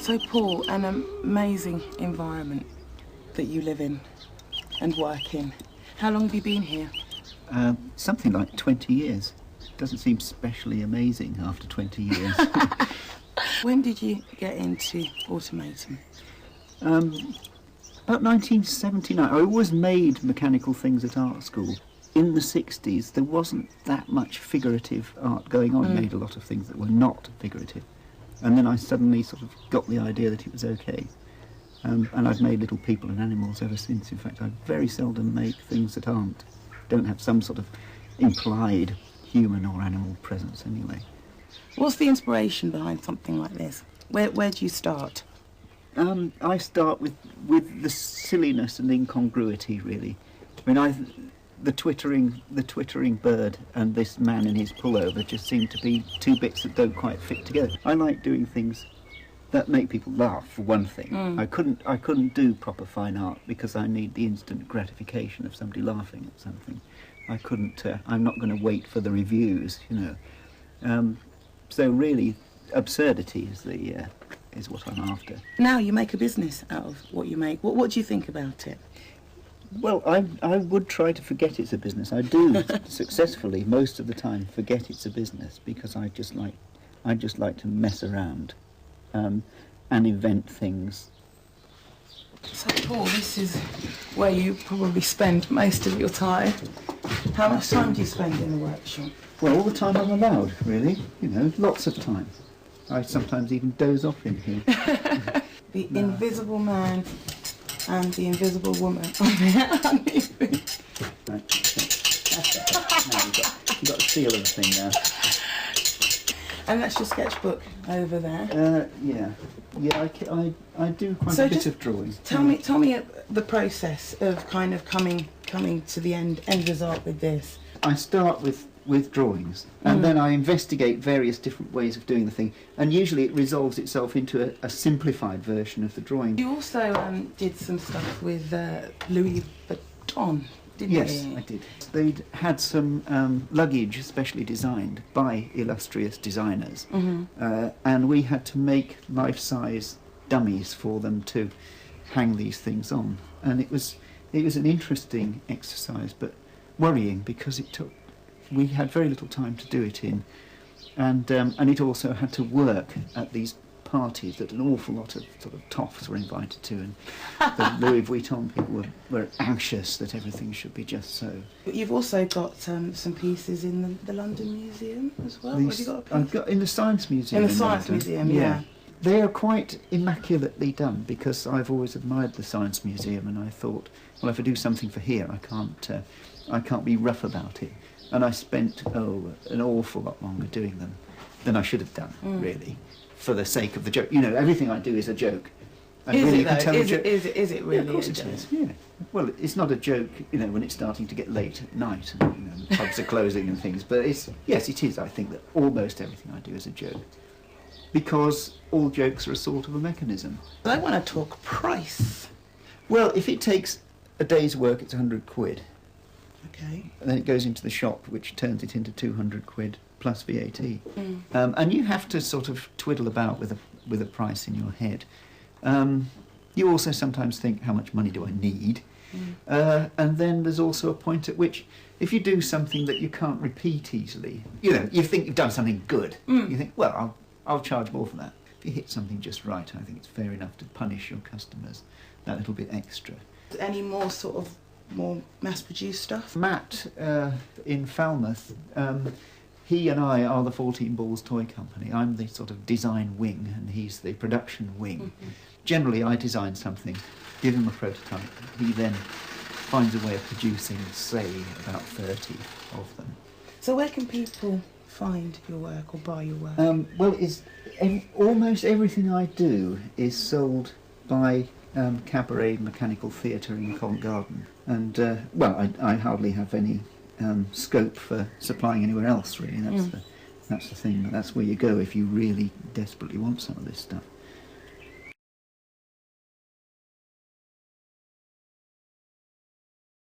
So, Paul, an amazing environment that you live in and work in. How long have you been here? Something like 20 years. Doesn't seem specially amazing after 20 years. When did you get into automating? About 1979. I always made mechanical things at art school. In the 60s, there wasn't that much figurative art going on. I made a lot of things that were not figurative. And then I suddenly sort of got the idea that it was okay. And I've made little people and animals ever since. In fact, I very seldom make things that don't have some sort of implied human or animal presence anyway. What's the inspiration behind something like this? Where do you start? I start with the silliness and incongruity, really. I mean, the twittering bird and this man in his pullover just seem to be two bits that don't quite fit together. I like doing things that make people laugh, for one thing. I couldn't do proper fine art because I need the instant gratification of somebody laughing at something. I couldn't. I'm not going to wait for the reviews, you know. So really, absurdity is what I'm after. Now you make a business out of what you make. What do you think about it? Well, I would try to forget it's a business. I do successfully most of the time forget it's a business because I just like to mess around and invent things. So, Paul, this is where you probably spend most of your time. How much time do you spend in the workshop? Well, all the time I'm allowed, really. You know, lots of time. I sometimes even doze off in here. The invisible man and the invisible woman on the Right, now you've got the feel of the thing now. And that's your sketchbook over there. Yeah, I do quite a bit of drawing. Tell me the process of kind of coming to the end result with this. I start with drawings, and then I investigate various different ways of doing the thing, and usually it resolves itself into a simplified version of the drawing. You also did some stuff with Louis Vuitton, didn't you? Yes, I did. They'd had some luggage specially designed by illustrious designers, and we had to make life-size dummies for them to hang these things on, and it was an interesting exercise, but worrying because we had very little time to do it in, and it also had to work at these parties that an awful lot of sort of toffs were invited to, and the Louis Vuitton people were anxious that everything should be just so. But you've also got some pieces in the London Museum as well. Have you got a piece? I've got in the Science Museum. In the Science Museum, yeah. They are quite immaculately done because I've always admired the Science Museum, and I thought, well, if I do something for here, I can't be rough about it. And I spent an awful lot longer doing them than I should have done, really, for the sake of the joke. You know, everything I do is a joke. And is really, it though? Is it really? Yeah, of course it is. Yeah. Well, it's not a joke, you know, when it's starting to get late at night and you know, the pubs are closing and things. But yes, it is. I think that almost everything I do is a joke, because all jokes are a sort of a mechanism. I want to talk price. Well, if it takes a day's work, it's 100 quid. Okay. And then it goes into the shop, which turns it into 200 quid plus VAT. And you have to sort of twiddle about with a price in your head. You also sometimes think, how much money do I need? And then there's also a point at which, if you do something that you can't repeat easily, you know, you think you've done something good, you think, well, I'll charge more for that. If you hit something just right, I think it's fair enough to punish your customers that little bit extra. Any more sort of more mass-produced stuff? Matt in Falmouth, he and I are the 14 Balls Toy Company. I'm the sort of design wing and he's the production wing. Generally I design something, give him a prototype, he then finds a way of producing, say, about 30 of them. So where can people find your work or buy your work? Well, almost everything I do is sold by Cabaret Mechanical Theatre in Covent Garden, and I hardly have any scope for supplying anywhere else, really. That's the thing. That's where you go if you really desperately want some of this stuff.